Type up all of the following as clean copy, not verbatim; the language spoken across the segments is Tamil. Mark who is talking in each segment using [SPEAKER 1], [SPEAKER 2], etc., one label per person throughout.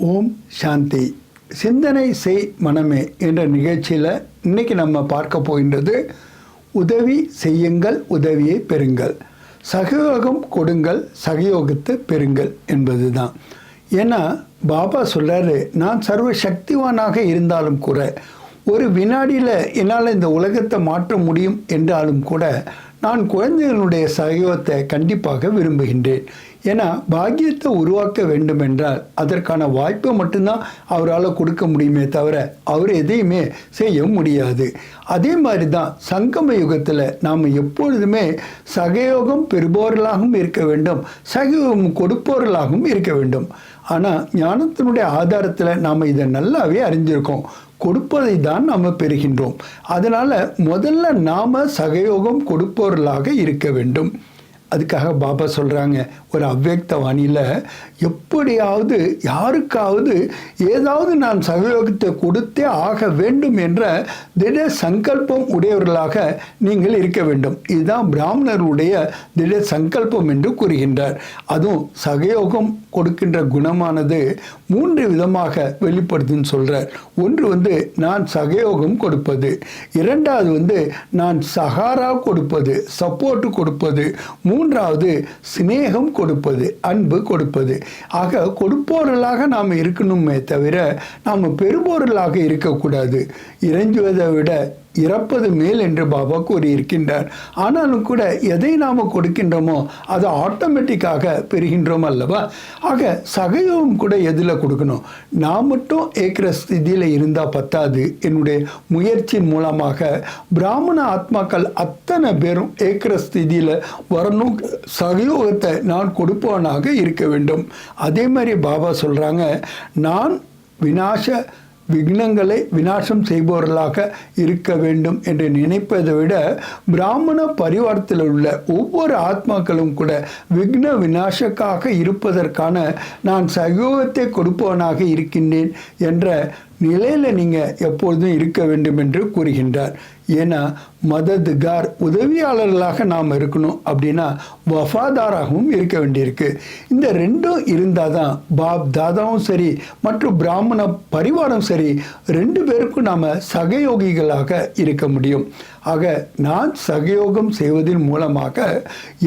[SPEAKER 1] ஓம் சாந்தி. சிந்தனை செய் மனமே என்ற நிகழ்ச்சியில் இன்னைக்கு நம்ம பார்க்க போகின்றது உதவி செய்யுங்கள், உதவியை பெறுங்கள், சகயோகம் கொடுங்கள், சகயோகத்தை பெறுங்கள் என்பது தான். ஏன்னா பாபா சொல்கிறாரு, நான் சர்வ சக்திவானாக இருந்தாலும் கூட ஒரு வினாடியில் என்னால் இந்த உலகத்தை மாற்ற முடியும் என்றாலும் கூட நான் குழந்தைகளுடைய சகயோகத்தை கண்டிப்பாக விரும்புகின்றேன். ஏன்னா பாக்கியத்தை உருவாக்க வேண்டும் என்றால் அதற்கான வாய்ப்பை மட்டும்தான் அவரால் கொடுக்க முடியுமே தவிர அவர் எதையுமே செய்ய முடியாது. அதே மாதிரி தான் சங்கம யுகத்தில் நாம் எப்பொழுதுமே சகயோகம் பெறுபவர்களாகவும் இருக்க வேண்டும், சகயோகம் கொடுப்பவர்களாகவும் இருக்க வேண்டும். ஆனால் ஞானத்தினுடைய ஆதாரத்தில் நாம் இதை நல்லாவே அறிஞ்சிருக்கோம். கொடுப்பதை தான் நாம் பெறுகின்றோம். அதனால் முதல்ல நாம் சகயோகம் கொடுப்பவர்களாக இருக்க வேண்டும். அதுக்காக பாபா சொல்கிறாங்க, ஒரு அவ்வியக்த வாணியில் எப்படியாவது யாருக்காவது ஏதாவது நான் சகயோகத்தை கொடுத்தே ஆக வேண்டும் என்ற திட சங்கல்பம் உடையவர்களாக நீங்கள் இருக்க வேண்டும். இதுதான் பிராமணருடைய திட சங்கல்பம் என்று கூறுகின்றார். அதுவும் சகயோகம் கொடுக்கின்ற குணமானது 3 விதமாக வெளிப்படுத்துன்னு சொல்கிறார். ஒன்று நான் சகயோகம் கொடுப்பது, இரண்டாவது நான் சகாரா கொடுப்பது, சப்போர்ட் கொடுப்பது, மூன்றாவது சிநேகம் கொடுப்பது, அன்பு கொடுப்பது. ஆக கொடுப்பவர்களாக நாம் இருக்கணுமே தவிர நாம் பெறுபவர்களாக இருக்கக்கூடாது. இறைஞ்சுவதை விட இறப்பது மேல் என்று பாபா கூறியிருக்கின்றார். ஆனாலும் கூட எதை நாம் கொடுக்கின்றோமோ அதை ஆட்டோமேட்டிக்காக பெறுகின்றோம் அல்லவா? ஆக சகயோகம் கூட எதில் கொடுக்கணும்? நான் மட்டும் ஏக்கிற ஸ்திதியில் இருந்தால் பத்தாது. என்னுடைய முயற்சியின் மூலமாக பிராமண ஆத்மாக்கள் அத்தனை பேரும் ஏக்கிற ஸ்திதியில் வரணும். சகயோகத்தை நான் கொடுப்பவனாக இருக்க வேண்டும். அதே மாதிரி பாபா சொல்கிறாங்க, நான் விக்னங்களை விநாசம் செய்பவர்களாக இருக்க வேண்டும் என்று நினைப்பதை விட பிராமண பரிவாரத்தில் உள்ள ஒவ்வொரு ஆத்மாக்களும் கூட விக்ன விநாசக்காக இருப்பதற்கான நான் சகயோகத்தை கொடுப்பவனாக இருக்கின்றேன் என்ற நிலையில் நீங்கள் எப்பொழுதும் இருக்க வேண்டும் என்று கூறுகின்றார். ஏன்னா மதத்கார் உதவியாளர்களாக நாம் இருக்கணும் அப்படின்னா வஃபாதாராகவும் இருக்க வேண்டியிருக்கு. இந்த ரெண்டும் இருந்தால் தான் பாப் தாதாவும் சரி மற்றும் பிராமண பரிவாரம் சரி 2 பேருக்கும் நாம் சகயோகிகளாக இருக்க முடியும். ஆக நான் சகயோகம் செய்வதன் மூலமாக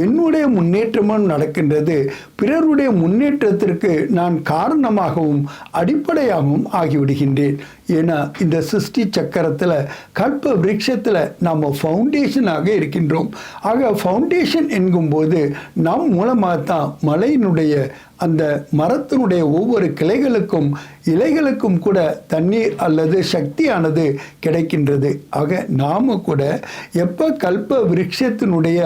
[SPEAKER 1] என்னுடைய முன்னேற்றமும் நடக்கின்றது, பிறருடைய முன்னேற்றத்திற்கு நான் காரணமாகவும் அடிப்படையாகவும் ஆகிவிடுகின்றேன். ஏன்னா இந்த சிருஷ்டி சக்கரத்தில் கல்ப விருட்சத்தில் நாம் ஃபவுண்டேஷனாக இருக்கின்றோம். ஆக ஃபவுண்டேஷன் என்கும்போது நம் மூலமாக தான் மலையினுடைய அந்த மரத்தினுடைய ஒவ்வொரு கிளைகளுக்கும் இலைகளுக்கும் கூட தண்ணீர் அல்லது சக்தியானது கிடைக்கின்றது. ஆக நாம் கூட எப்போ கல்ப விருட்சத்தினுடைய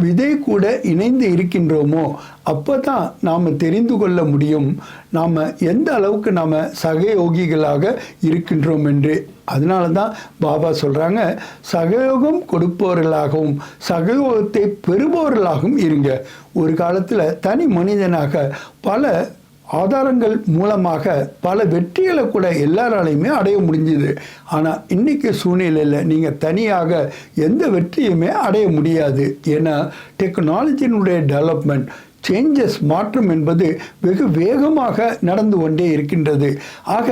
[SPEAKER 1] விதை கூட இணைந்து இருக்கின்றோமோ அப்போ தான் நாம் தெரிந்து கொள்ள முடியும் நாம் எந்த அளவுக்கு நாம் சகயோகிகளாக இருக்கின்றோம் என்று. அதனால தான் பாபா சொல்கிறாங்க, சகயோகம் கொடுப்பவர்களாகவும் சகயோகத்தை பெறுபவர்களாகவும் இருங்க. ஒரு காலத்தில் தனி மனிதனாக பல ஆதாரங்கள் மூலமாக பல வெற்றிகளை கூட எல்லாராலையுமே அடைய முடிஞ்சுது. ஆனால் இன்றைக்கி சூழ்நிலையில் நீங்கள் தனியாக எந்த வெற்றியுமே அடைய முடியாது. ஏன்னா டெக்னாலஜியினுடைய டெவலப்மெண்ட் சேஞ்சஸ் மாற்றம் என்பது வெகு வேகமாக நடந்து கொண்டே இருக்கின்றது. ஆக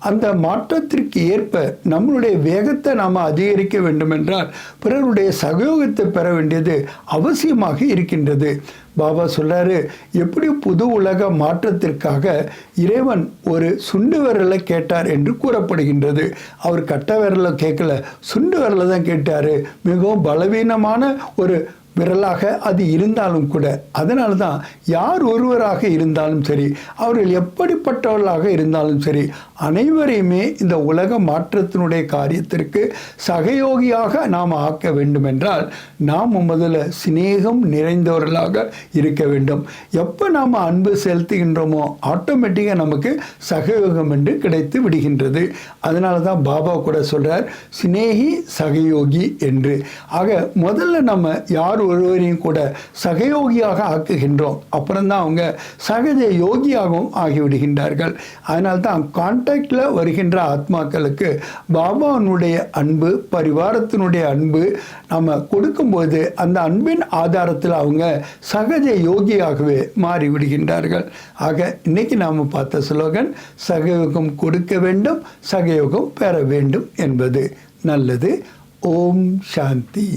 [SPEAKER 1] அந்த மாற்றத்திற்கு ஏற்ப நம்மளுடைய வேகத்தை நாம் அதிகரிக்க வேண்டுமென்றால் பிறருடைய சகயோகத்தை பெற வேண்டியது அவசியமாக இருக்கின்றது. பாபா சொல்கிறாரு, எப்படி புது உலக மாற்றத்திற்காக இறைவன் ஒரு சுண்டு விரலை கேட்டார் என்று கூறப்படுகின்றது. அவர் கட்ட விரலை கேட்கல, சுண்டு விரலை தான் கேட்டார். மிகவும் பலவீனமான ஒரு விரலாக அது இருந்தாலும் கூட. அதனால தான் யார் ஒருவராக இருந்தாலும் சரி, அவர்கள் எப்படிப்பட்டவர்களாக இருந்தாலும் சரி, அனைவரையுமே இந்த உலக மாற்றத்தினுடைய காரியத்திற்கு சகயோகியாக நாம் ஆக்க வேண்டுமென்றால் நாம் முதல்ல சிநேகம் நிறைந்தவர்களாக இருக்க வேண்டும். எப்போ நாம் அன்பு செலுத்துகின்றோமோ ஆட்டோமேட்டிக்காக நமக்கு சகயோகம் என்று கிடைத்து விடுகின்றது. அதனால தான் பாபா கூட சொல்கிறார், சிநேகி சகயோகி என்று. ஆக முதல்ல நம்ம யார் ஒருவரையும் கூட சகயோகியாக ஆக்குகின்றோம். அப்புறம்தான் அவங்க சகஜ யோகியாகவும் ஆகிவிடுகின்றார்கள். அதனால்தான் கான்டாக்டில் வருகின்ற ஆத்மாக்களுக்கு பாபாவினுடைய அன்பு, பரிவாரத்தினுடைய அன்பு நம்ம கொடுக்கும்போது அந்த அன்பின் ஆதாரத்தில் அவங்க சகஜ யோகியாகவே மாறிவிடுகின்றார்கள். ஆக இன்னைக்கு நாம் பார்த்த ஸ்லோகன் சகயோகம் கொடுக்க வேண்டும், சகயோகம் பெற வேண்டும் என்பது. நல்லது. ஓம் சாந்தி.